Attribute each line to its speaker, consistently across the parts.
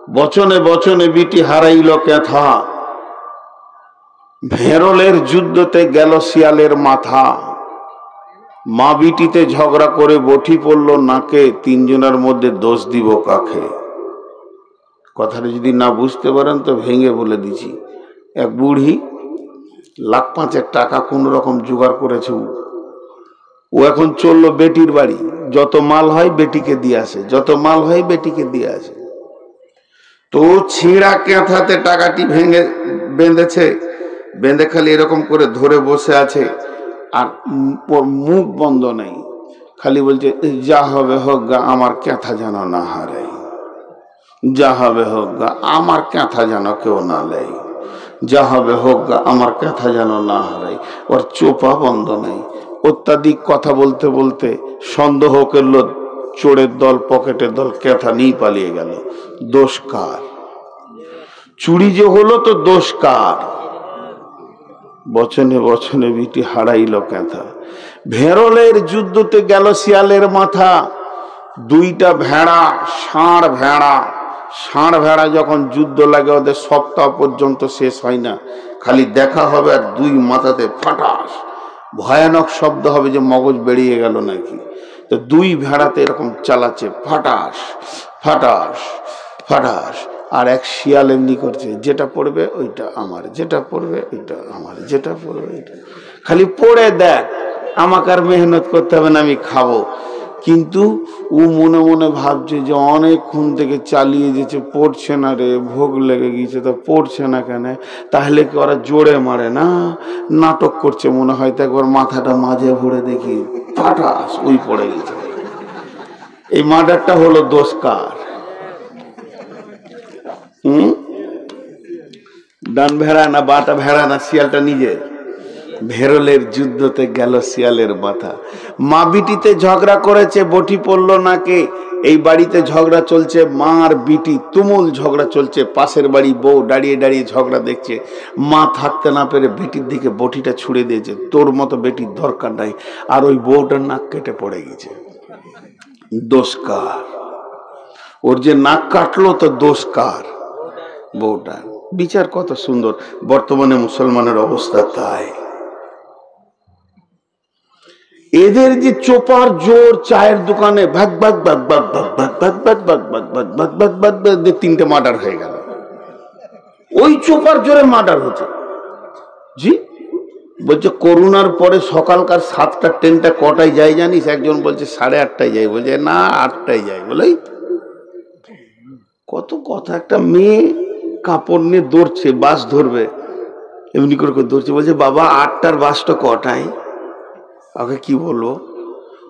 Speaker 1: বচনে বচনে বিটি হারাইল ক্যাথা, ভেরলের যুদ্ধতে গেল শিয়ালের মাথা। মা বিটিতে ঝগড়া করে বটি পড়ল নাকে, তিনজনের মধ্যে দোষ দিব কাকে? কথাটা যদি না বুঝতে পারেন তো ভেঙে বলে দিছি। এক বুড়ি লাখ পাঁচেক টাকা কোন রকম জোগাড় করেছে, ও এখন চললো বেটির বাড়ি। যত মাল হয় বেটিকে দিয়ে আসে, যত মাল হয় বেটিকে দিয়ে আসে। তো ছিঁড়া ক্যাথাতে টাকাটি ভেঙে বেঁধেছে, বেঁধে খালি এরকম করে ধরে বসে আছে, আর মুখ বন্ধ নেই, খালি বলছে যা হবে হোক গা, আমার ক্যাথা যেন না হারাই, যা হবে হোক গা, আমার ক্যাথা যেন কেউ না লেয়, যা হবে হোক গা, আমার ক্যাথা যেন না হারাই। ওর চোপা বন্ধ নেই। অত্যাধিক কথা বলতে বলতে সন্দেহ করল চোরের দল, পকেটের দল, ক্যাথা নিয়ে পালিয়ে গেল। দোষ কার? চুরি যে হলো তো দোষ কার? বচনে বচনে বিটি হারাইল ক্যাথা, ভেরলের যুদ্ধতে গেল শিয়ালের মাথা। দুইটা ভেড়া, ষাঁড় ভেড়া, ষাঁড় ভেড়া যখন যুদ্ধ লাগে ওদের সপ্তাহ পর্যন্ত শেষ হয় না, খালি দেখা হবে আর দুই মাথাতে ফাটাস, ভয়ানক শব্দ হবে যে মগজ বেরিয়ে গেল নাকি। তো দুই ভেড়াতে এরকম চালাচ্ছে, ফাটাস ফাটাস ফাটাস। আর এক শিয়াল এমনি করছে, যেটা পড়বে ওইটা আমার, যেটা পড়বে ওইটা আমার, যেটা পড়বে ওইটা। খালি পড়ে দেখ, আমাকে আর মেহনত করতে হবে না, আমি খাবো। কিন্তু ও মনে মনে ভাবছে যে অনেকক্ষণ থেকে চালিয়ে যেছে, পড়ছে না রে, ভোগ লেগে গিয়েছে, তো পড়ছে না কেন? তাহলে কি ওরা জোরে মারে না, নাটক করছে মনে হয়। তো একবার মাথাটা মাঝে ভরে দেখি, ফাটাস, ওই পড়ে গেছে। এই মার্ডারটা হলো দোষ কার? ডান ভেড়া না বাটা ভেড়া না শিয়ালটা নিজের? ভেরলের যুদ্ধতে গেল শিয়ালের মাথা। মা বিটিতে ঝগড়া করেছে, বটি পড়ল নাকে। এই বাড়িতে ঝগড়া চলছে, মা আর বিটি তুমুল ঝগড়া চলছে। পাশের বাড়ি বউ দাঁড়িয়ে দাঁড়িয়ে ঝগড়া দেখছে। মা থাকতে না পেরে বেটির দিকে বটিটা ছুড়ে দিয়েছে, তোর মতো বেটির দরকার নাই। আর ওই বউটার নাক কেটে পড়ে গেছে। দোষ কার? ওর যে নাক কাটলো তো দোষ কার? বউটার। বিচার কত সুন্দর। বর্তমানে মুসলমানের অবস্থা তাই। এদের যে চোপার জোর, চায়ের দোকানে ভাগ ভাগ ভাগ ভাগ ভাগ ভাগ ভাগ ভাগ ভাগ ভাগ ভাগ ভাগ ভাগ ভাগ ভাগ, তিনটে মার্ডার হয়ে গেল। ওই চোপার জোরে মার্ডার হচ্ছে। জি বলছে করোনার পরে সকালকার 7টা ট্রেনটা কটায় যায় জানিস? একজন বলছে 8:30টায় যায়, বলছে না 8টায় যায়। বলে কত কথা। একটা মেয়ে কাপড় নিয়ে দৌড়ছে, বাস ধরবে, এমনি করে দৌড়ছে, বলছে বাবা 8টার বাসটা কটায়? ওকে কি বলবো?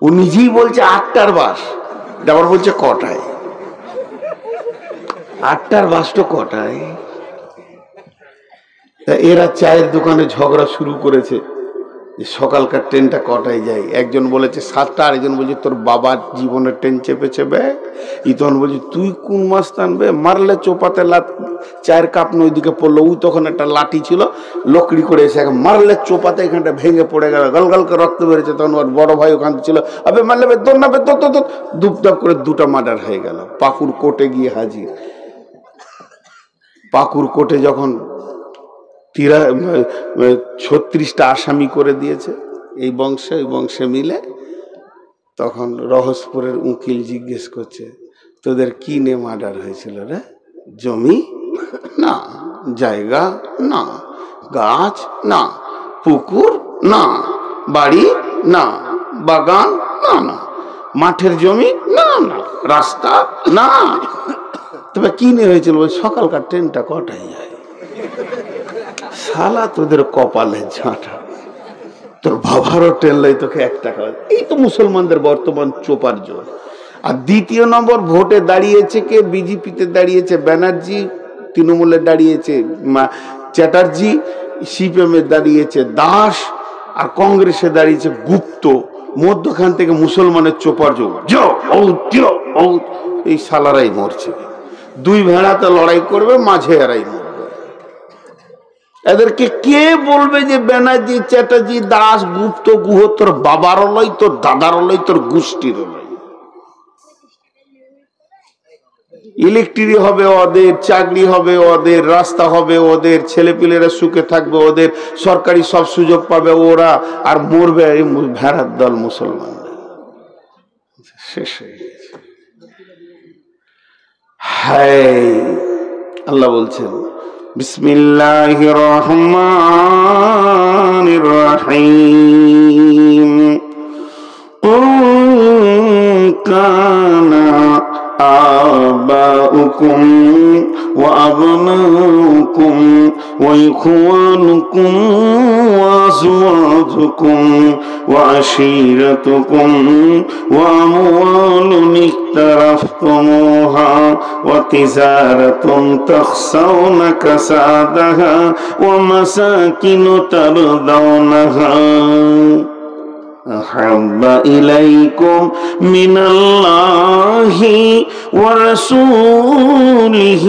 Speaker 1: ও নিজেই বলছে 8টার বাস, আবার বলছে কটায়? 8টার বাসটা কটায়? এরা চায়ের দোকানে ঝগড়া শুরু করেছে যে সকালকার ট্রেনটা কটায় যায়। একজন বলেছে 7টা, আরেকজন বলছে তোর বাবার জীবনের ট্রেন চেপেছে বে। তখন বলছে তুই কোন মাস টানবে? মারলে চোপাতে চায়ের কাপ ওইদিকে পড়লো। ওই তখন একটা লাঠি ছিল, লকড়ি করে এসে মারলে চোপাতে এখানটা ভেঙে পড়ে গেল, গল গল করে রক্ত বেরিয়েছে। তখন ওর বড় ভাই ওখান ছিল, আবে মারলে দৌড় না, দুপদাপ করে 2টা মার্ডার হয়ে গেল। পাকুর কোর্টে গিয়ে হাজির। পাকুর কোর্টে যখন 36টা আসামি করে দিয়েছে এই বংশে, ওই বংশে মিলে, তখন রহস্যপুরের উকিল জিজ্ঞেস করছে তোদের কি নিয়ে মার্ডার হয়েছিল রে? জমি না, জায়গা না, গাছ না, পুকুর না, বাড়ি না, বাগান না, না মাঠের জমি না, না রাস্তা না, তবে কি নিয়ে হয়েছিল? সকালকার ট্রেনটা কটায় যায়? শালা তোদের কপালে ঝাঁটা, তোর বাবারও ট্রেন লাই, তোকে 1 টাকা। এই তো মুসলমানদের বর্তমান চোপার জোর। আর দ্বিতীয় নম্বর ভোটে দাঁড়িয়েছে কে? বিজেপিতে দাঁড়িয়েছে ব্যানার্জি, তৃণমূলে দাঁড়িয়েছে চ্যাটার্জি, সিপিএমে দাঁড়িয়েছে দাস, আর কংগ্রেসে দাঁড়িয়েছে গুপ্ত। মধ্যখান থেকে মুসলমানের চোপার জোর। এই শালারাই মরছে। দুই ভেড়াতে লড়াই করবে, মাঝে এরাই মরবে। এদেরকে কে বলবে যে ব্যানার্জি, চ্যাটার্জি, দাস, গুপ্ত, গুহ তোর বাবারও লয়, তোর দাদারও লয়, তোর গোষ্ঠীরও লয়? ইলেকট্রিক হবে ওদের, চাকরি হবে ওদের, রাস্তা হবে ওদের, ছেলেপিলেরা সুখে থাকবে ওদের, সরকারি সব সুযোগ পাবে ওরা, আর মরবে এই ভেড়ার দল মুসলমান। শেষ হয়ে গেছে। হায় আল্লাহ বলছেন বিসমিল্লাহির রহমানির রহিম কানা آباؤكم وأبناؤكم وإخوانكم وأزواجكم وعشيرتكم وأموال اقترفتموها وتجارة تخشون كسادها ومساكن ترضونها أحب إليكم من الله ورسوله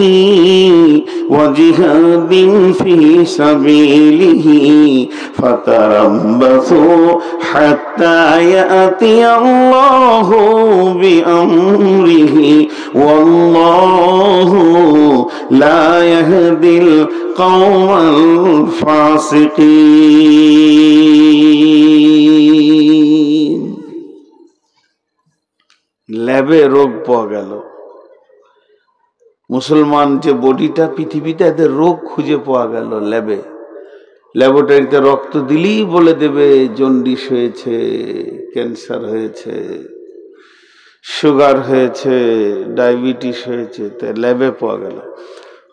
Speaker 1: وجهاد في سبيله فتربصوا حتى يأتي الله بأمره والله لا يهدي القوم الفاسقين। ল্যাবে রোগ পাওয়া গেল। মুসলমান যে বডিটা পৃথিবীতে, এদের রোগ খুঁজে পাওয়া গেল ল্যাবে। ল্যাবরেটরিতে রক্ত দিলেই বলে দেবে জন্ডিস হয়েছে, ক্যান্সার হয়েছে, সুগার হয়েছে, ডায়াবেটিস হয়েছে, তাই ল্যাবে পাওয়া গেল।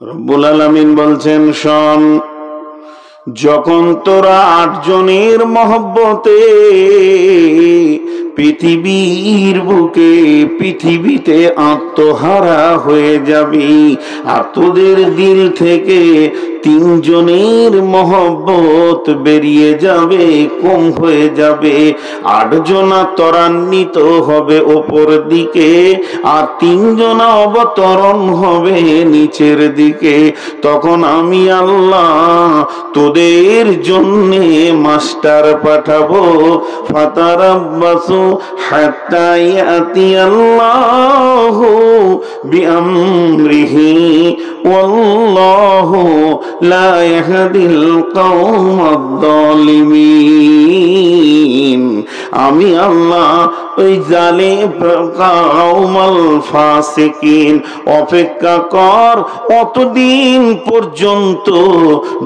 Speaker 1: রব্বুল আলামিন বলছেন, শোন, যখন তোরা 8 জনের মহব্বতে পৃথিবীর বুকে পৃথিবীতে আত্মহারা হয়ে যাবি, আর তোদের দিল থেকে 3 জনের মহব্বত বেরিয়ে যাবে, কম হয়ে যাবে। 8 জনা ত্বরান্বিত হবে ওপর দিকে, আর 3 জনা অবতরণ হবে নিচের দিকে। তখন আমি আল্লাহ তোদের জন্যে মাস্টার পাঠাবো। ফাতারাব্বাসু হাত্তা ইয়াতিয়াল্লাহু বিআমরিহি ওয়াল্লাহু লা ইয়াহদিল কওমাদ যালিমিন। আমি আল্লাহ ওই জালিম কওমাল ফাসিকিন অপেক্ষা কর অতদিন পর্যন্ত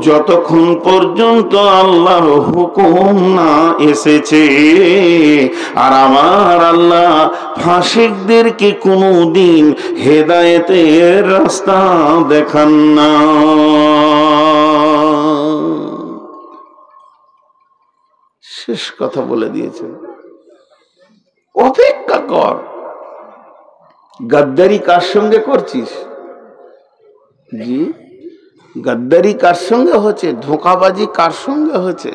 Speaker 1: যতক্ষণ পর্যন্ত আল্লাহর হুকুম না এসেছে। আর আমার আল্লাহ ফাসিকদেরকে কোনোদিন হেদায়েতের রাস্তা দেখান না। শেষ কথা বলে দিয়েছেন, অপেক্ষা কর। গাদ্দারি কার সঙ্গে করছিস? জি, গাদ্দারি কার সঙ্গে হচ্ছে? ধোঁকাবাজি কার সঙ্গে হচ্ছে?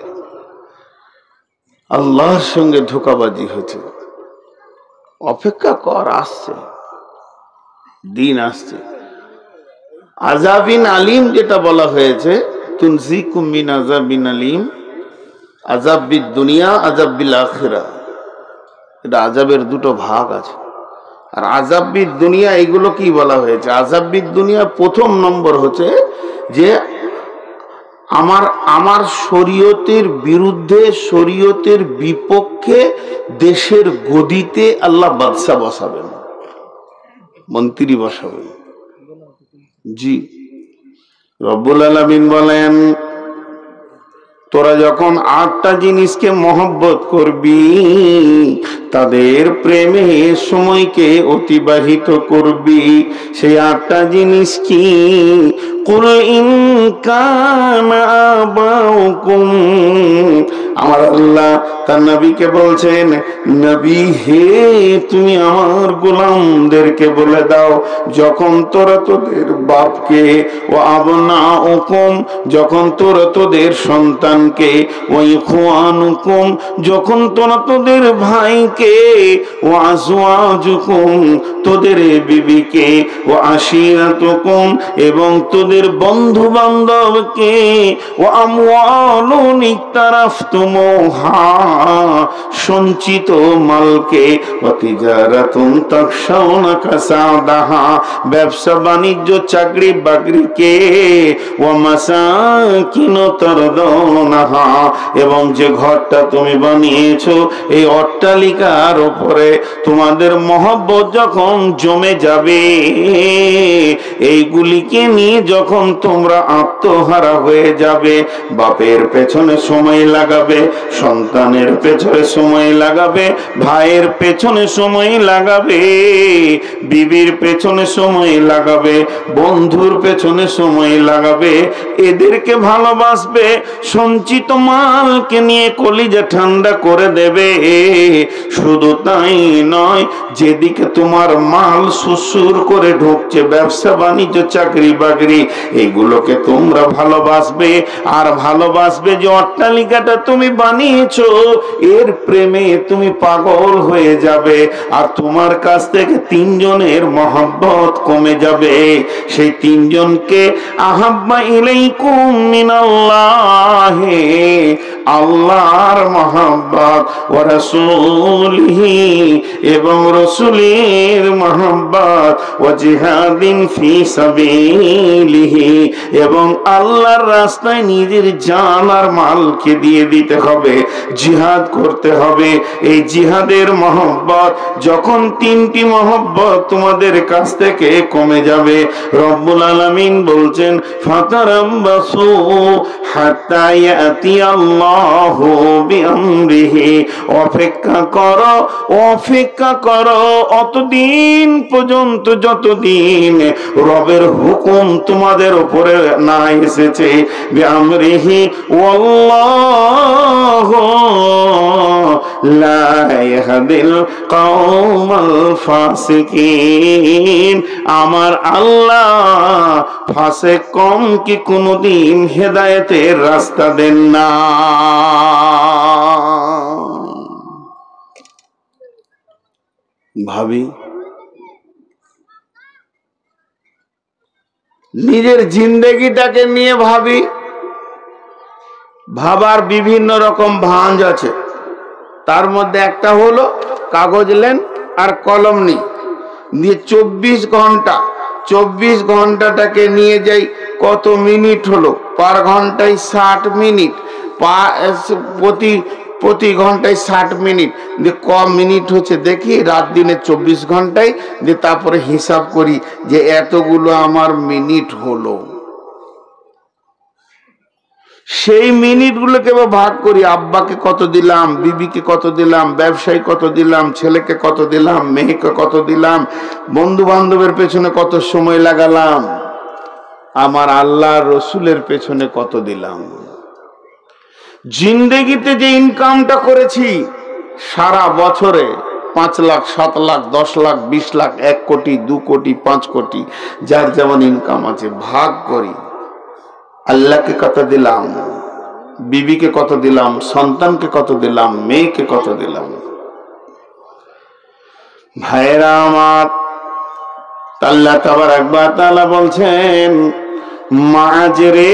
Speaker 1: আল্লাহর সঙ্গে ধোঁকাবাজি হচ্ছে। অপেক্ষা কর, আসছে দিন, আসছে। আযাবিন আলিম যেটা বলা হয়েছে, তুনজিকুম মিন আযাবিন আলিম, আযাব বিদ দুনিয়া, আযাব বিল আখিরা। এটা আযাবের 2টো ভাগ আছে। আর আযাব বিদ দুনিয়া এগুলো কি বলা হয়েছে? আযাব বিদ দুনিয়া প্রথম নম্বর হচ্ছে যে আমার শরীয়তের বিরুদ্ধে, শরীয়তের বিপক্ষে দেশের গদিতে আল্লাহ বাদশা বসাবেন, মন্ত্রী বসাবেন। জি, রব্বুল আলামিন বলেন, তোরা যখন 8টা জিনিসকে মহব্বত করবি, তাদের প্রেমে সময়কে অতিবাহিত করবি। সেই 8টা জিনিস কি? কুল ইন কানা আবাউকুম, আমার আল্লাহ তার নবীকে বলছেন, নবী হে, তুমি আমার গোলামদেরকে বলে দাও, যখন তোরা তোদের বাপকে, ও আবনাউকুম, যখন তোরা তোদের সন্তানকে, ও ইখওয়ানুকুম, যখন তোরা তোদের ভাইকে, ও আজওয়াজুকুম, তোদের বিবিকে, ও আশিরাতুকুম, এবং তোদের বন্ধু বান্ধবকে, ও আমওয়ালুন ইকতারাফতুমুহা, সঞ্চিত মালকে, ওয়াতিজারাতুন তাখশাউনা কাসাদাহা, ব্যবসা বাণিজ্য চাকরি বাকরিকে, ওয়া মাসাকিন তারদাউনাহা, এবং যে ঘরটা তুমি বানিয়েছো এই অট্টালিকার উপরে তোমাদের মহব্বত যখন জমে যাবে, এইগুলিকে নিয়ে যখন তোমরা আত্মহারা হয়ে যাবে, বাপের পেছনে সময় লাগাবে, সন্তানের পেছনে সময় লাগাবে, ভাইয়ের পেছনে সময় লাগাবে, বিবির পেছনে সময় লাগাবে, বন্ধুর পেছনে সময় লাগাবে, এদেরকে ভালোবাসবে, সঞ্চিত মালকে নিয়ে কলিজা ঠান্ডা করে দেবে। শুধু তাই নয়, যেদিকে তোমার মাল সুসুর করে ঢুকছে, ব্যবসা বাণিজ্য চাকরি বাকরি, এগুলোকে তোমরা ভালোবাসবে। আর ভালোবাসবে যে অট্টালিকাটা তুমি বানিয়েছো, এর প্রেমে তুমি পাগল হয়ে যাবে। আর তোমার কাছ থেকে তিনজনের মহব্বত কমে যাবে। সেই তিনজনকে আহাব্বা ইলাইকুম মিনাল্লাহি, আল্লাহর মহব্বত, ওয়া রাসূলিহি, এবং রাসূলের মহব্বত, ওয়া জিহাদিন ফি সাবিলিহি, এবং আল্লাহর রাস্তায় নিজের জান আর মালকে দিয়ে দিতে হবে, জিহাদ করতে হবে। এই জিহাদের মহব্বত যখন তিনটি মহব্বত তোমাদের কাছ থেকে কমে যাবে, রব্বুল আলামিন বলছেন ফাতারাব্বাসু হাত্তা ইয়াতি আল্লাহু বিআমরিহি, অপেক্ষা করো, অপেক্ষা করো অতদিন পর্যন্ত যতদিন রবের হুকুম তোমাদের উপরে না এসেছে। বিআমরিহি ওয়াল্লাহু লা ইয়াহদিল কওমাল ফাসিকিন, আমার আল্লাহ ফাসিক কম কি কোনদিন হেদায়েতের রাস্তা দেন না। ভাবি, নিজের জিন্দেগিটাকে নিয়ে ভাবি। ভাবার বিভিন্ন রকম ভাঁজ আছে, তার মধ্যে একটা হলো কাগজ লেন আর কলম নিয়ে 24 ঘন্টা, 24 ঘন্টাটাকে নিয়ে যাই কত মিনিট হলো, পার ঘন্টায় 60 মিনিট, প্রতি ঘন্টায় 60 মিনিট, যে ক মিনিট হচ্ছে দেখি রাত দিনে 24 ঘন্টায়, যে তারপরে হিসাব করি যে এতগুলো আমার মিনিট হলো। সেই মিনিটগুলোকে ভাগ করি, আব্বাকে কত দিলাম, বিবিকে কত দিলাম, ব্যবসায় কত দিলাম, ছেলেকে কত দিলাম, মেয়েকে কত দিলাম, বন্ধু বান্ধবের পেছনে কত সময় লাগালাম, আমার আল্লাহ রসুলের পেছনে কত দিলাম। জিন্দেগিতে যে ইনকামটা করেছি সারা বছরে 5 লাখ, 7 লাখ, 10 লাখ, 20 লাখ, 1 কোটি, 2 কোটি, 5 কোটি, যার যেমন ইনকাম আছে ভাগ করি। আল্লাহকে কত দিলাম, বিবিকে কত দিলাম, সন্তানকে কত দিলাম, মেয়েকে কত দিলাম। ভাইরা আমার, আল্লাহ তাবারাক ওয়া তাআলা বলছেন, মাঝরে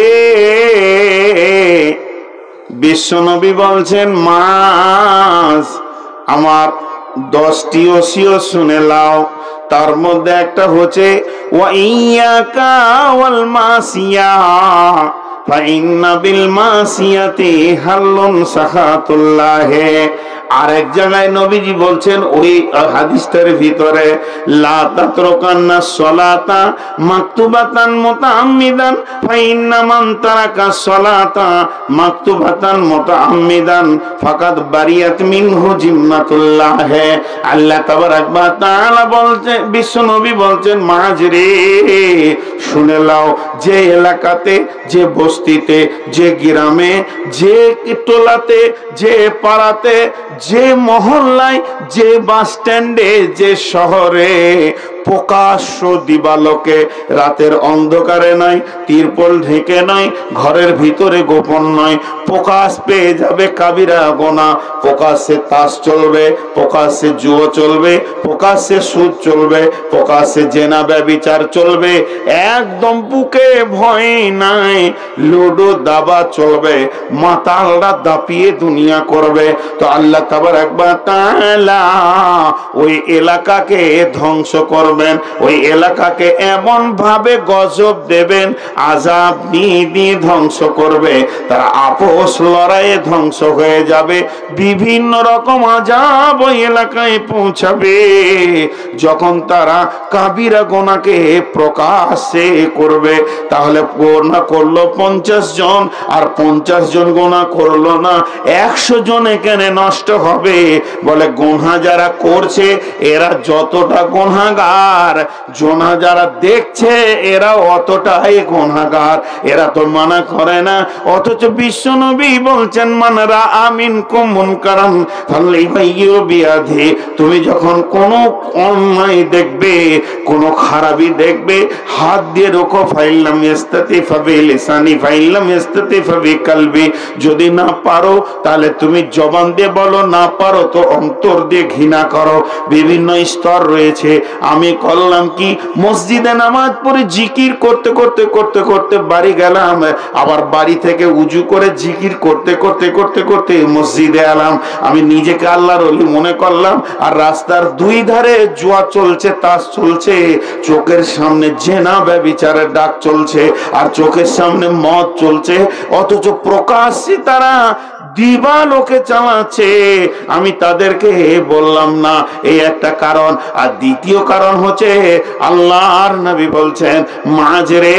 Speaker 1: বিশ্বনবী বলছেন, মাছ আমার 10টি ওসিয়ত শুনে লাও। তার মধ্যে একটা হচ্ছে ওয়া ইয়াকা ওয়াল মাসিয়া ফা ইন্না বিল মাসিয়াতি হাল্লুন সাখাতুল্লাহ। আরেক জায়গায় নবীজি বলছেন ওই হাদিসটার ভিতরে, লা তাতরুকান্না সলাতা মাকতুবাতান মুতাআম্মিদান ফা ইন্না মান তারাকা সলাতা মাকতুবাতান মুতাআম্মিদান ফাকাদ বারিয়াত মিনহু জিম্মাতুল্লাহ। আল্লাহ তাবারাক ওয়া তাআলা বলছেন, বিশ্ব নবী বলছেন, মাঝরে শুনে লাও, যে এলাকাতে, যে বস্তিতে, যে গ্রামে, যে টোলাতে, যে পাড়াতে, যে মহল্লায়, যে বাস স্ট্যান্ডে, যে শহরে প্রকাশ্য দিবালোকে, রাতের অন্ধকারে নয়, তিরপল ঢেকে নয়, ঘরের ভিতরে গোপন নয়, প্রকাশ পেয়ে যাবে কাবিরা গোনা। প্রকাশ্যে তাস চলবে, প্রকাশ্যে জুয়ো চলবে, প্রকাশ্যে সুদ চলবে, প্রকাশ্যে জেনা ব্যভিচার চলবে, একদম বুকে ভয় নাই, লুডো দাবা চলবে, মাতালরা দাপিয়ে দুনিয়া করবে। তো আল্লাহ তাবারাক ওয়া তাআলা ওই এলাকাকে ধ্বংস করবেন, ওই এলাকাকে এমন ভাবে গজব দেবেন, আযাব দিয়ে ধ্বংস করবে, তারা আপোষ লড়াইয়ে ধ্বংস হয়ে যাবে। বিভিন্ন রকম আযাব ওই এলাকায় পৌঁছাবে যখন তারা কাবিরা গোনাকে প্রকাশ্যে করবে। তাহলে গোনা করলো 50 জন, আর 50 জন গোনা করলো না, 100 জন এখানে নষ্ট হবে। বলে গোনা যারা করছে এরা যতটা গোনাগার, জোনা যারা দেখছে এরা অতটাই গোনাগার। এরা তো মানা করে না, অথচ বিশ্বনবী বলছেন মানরা আমিন কুমুন কারাম ফালাইয়ু বিয়াদি। তুমি যখন কোনো অন্যায় দেখবে, কোনো খারাপি দেখবে, হাত দিয়ে রোকো। ফাইল্লাম ইস্তাতি ফাবিলিসানি ফাইল্লাম ইস্তাতি ফাবিকালবি। যদি না পারো তাহলে তুমি জবান দিয়ে বলো, না পারো তো অন্তর দিয়ে ঘৃণা করো। বিভিন্ন স্তর রয়েছে। আমি করলাম কি, মসজিদে নামাজ পড়ে জিকির করতে করতে করতে করতে বাড়ি গেলাম, আবার বাড়ি থেকে উজু করে জিকির করতে করতে করতে করতে মসজিদে এলাম। আমি নিজেকে আল্লাহর ওলি মনে করলাম, আর রাস্তার দুই ধারে জুয়া চলছে, তাস চলছে, চোখের সামনে জেনা ব্যভিচারের ডাক চলছে, আর চোখের সামনে মদ চলছে, অথচ প্রকাশ্যে তারা দিবালোকে চালাচ্ছে। আমি তাদেরকে বললাম না, এই একটা কারণ। আর দ্বিতীয় কারণ হচ্ছে আল্লাহর নবী বলছেন, মাঝরে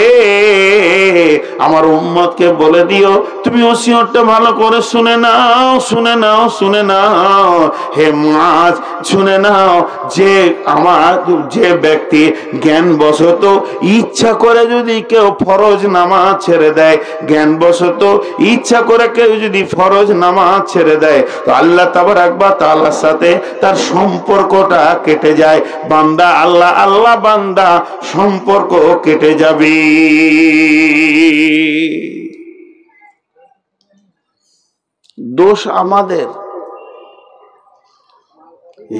Speaker 1: আমার উম্মতকে বলে দিও, তুমি ওসিয়তটা ভালো করে শুনে নাও, শুনে নাও, শুনে নাও। হে মাঝ, শুনে নাও, যে আমার যে ব্যক্তি জ্ঞান বশত ইচ্ছা করে যদি কেউ ফরজ নামাজ ছেড়ে দেয়, জ্ঞান বশত ইচ্ছা করে কেউ যদি ফরজ নামাজ ছেড়ে দেয়, তো আল্লাহ তাবারাক ওয়া তাআলার সাথে তার সম্পর্কটা কেটে যায়। বান্দা আল্লাহ, আল্লাহ বান্দা, সম্পর্ক কেটে যাবে। দোষ আমাদের।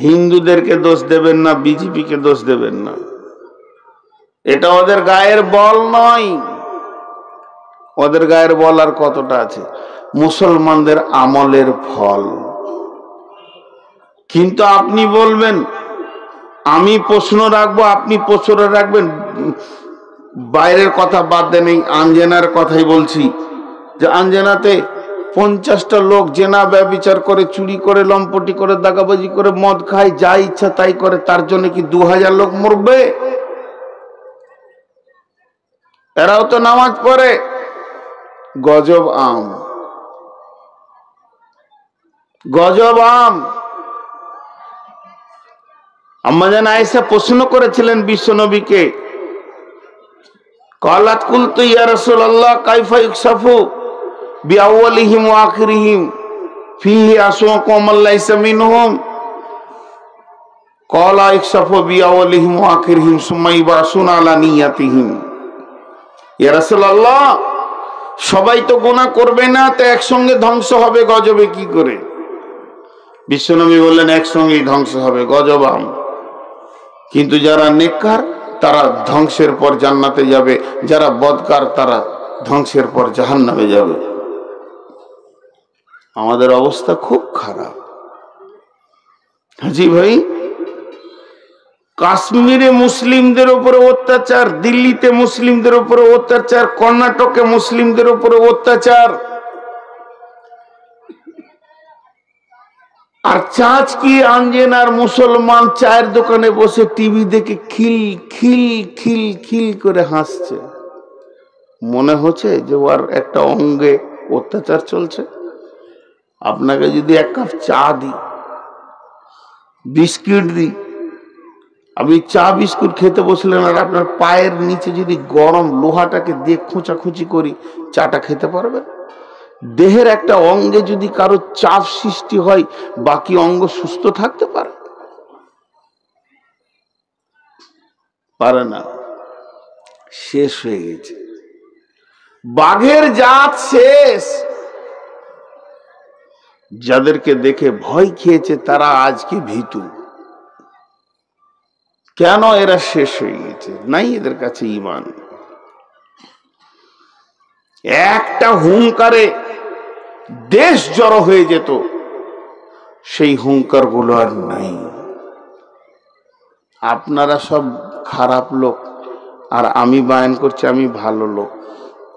Speaker 1: হিন্দুদেরকে দোষ দেবেন না, বিজেপিকে দোষ দেবেন না, এটা ওদের গায়ের বল নয়। ওদের গায়ের বল আর কতটা আছে, মুসলমানদের আমলের ফল। কিন্তু আপনি বলবেন, আমি প্রশ্ন রাখবো, আপনি প্রশ্ন রাখবেন, বাইরের কথা বাদ দেন, এই আঞ্জেনার কথাই বলছি, যে আঞ্জেনাতে 50টা লোক জেনা ব্যভিচার করে, চুরি করে, লম্পটি করে, দাগাবাজি করে, মদ খায়, যা ইচ্ছা তাই করে, তার জন্য কি 2000 লোক মরবে? এরাও তো নামাজ পড়ে। গজব আম, গজব আম। আম্মা জান আয়েশা প্রশ্ন করেছিলেন বিশ্বনবীকে, কালাত কুলতু ইয়া রাসূলুল্লাহ কাইফা ইউকসাফু বিআউয়ালিহিম ওয়া আখিরিহিম ফিহি আসওয়াকুম লাইসা মিনহুম ক্বালা ইউকসাফু বিআউয়ালিহিম ওয়া আখিরিহিম সুম্মা ইবাসুনা আলা নিয়াতিহিম। ইয়া রাসূলুল্লাহ, সবাই তো গুনাহ করবে না, তো একসঙ্গে ধ্বংস হবে গজবে কি করে? বিশ্বনবী বললেন, একসঙ্গেই ধ্বংস হবে, গজব আম। কিন্তু যারা নেককার তারা ধ্বংসের পর জান্নাতে যাবে, যারা বদকার তারা ধ্বংসের পর জাহান্নামে যাবে। আমাদের অবস্থা খুব খারাপ। হাজি ভাই, কাশ্মীরে মুসলিমদের উপরে অত্যাচার, দিল্লিতে মুসলিমদের উপরে অত্যাচার, কর্ণাটকে মুসলিমদের উপরে অত্যাচার, আর চাঁচ কি আঞ্জেনার মুসলমান চায়ের দোকানে বসে টিভি দেখে খিল খিল খিল খিল করে হাসছে। মনে হচ্ছে যে ওর একটা অঙ্গে অত্যাচার চলছে। আপনাকে যদি এক কাপ চা দিই, বিস্কিট দিই, আপনি চা বিস্কুট খেতে বসলেন, আর আপনার পায়ের নিচে যদি গরম লোহাটাকে দিয়ে খোঁচাখুচি করি, চাটা খেতে পারবেন? দেহের একটা অঙ্গে যদি কারো চাপ সৃষ্টি হয়, বাকি অঙ্গ সুস্থ থাকতে পারে? পারে না, শেষ হয়ে গেছে। বাঘের জাত শেষ। যাদেরকে দেখে ভয় খেয়েছে তারা আজকে ভীতু। কেন? এরা শেষ হয়ে গেছে, নাই এদের কাছে ঈমান। একটা হুঙ্কারে দেশ জড়ো হয়ে যেত, সেই হুঙ্কার গুলো আর নাই। আপনারা সব খারাপ লোক আর আমি বায়ান করছি আমি ভালো লোক।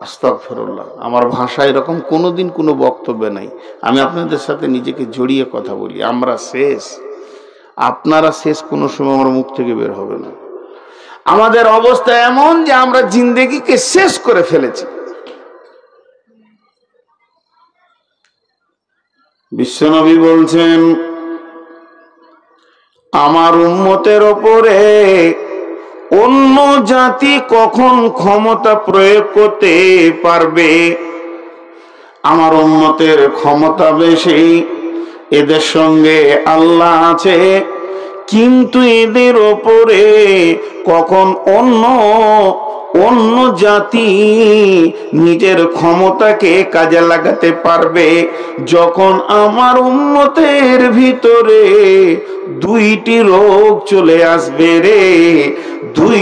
Speaker 1: আস্তাগফিরুল্লাহ, আমার ভাষা এরকম কোনোদিন কোনো বক্তব্য নাই। আমি আপনাদের সাথে নিজেকে জড়িয়ে কথা বলি। আমরা শেষ, আপনারা শেষ কোনো সময় আমার মুখ থেকে বের হবে না। আমাদের অবস্থা এমন যে আমরা জিন্দেগিকে শেষ করে ফেলেছি। বিশ্বনবী বলছেন, আমার উম্মতের ওপরে অন্য জাতি কখন ক্ষমতা প্রয়োগ করতে পারবে? আমার উম্মতের ক্ষমতা বেশি, এদের সঙ্গে আল্লাহ আছে, কিন্তু এদের ওপরে কখন অন্য জাতি নিজের ক্ষমতাকে কাজে লাগাতে পারবে? যখন আমার উম্মতের ভিতরে দুইটি রোগ চলে আসবে রে, দুই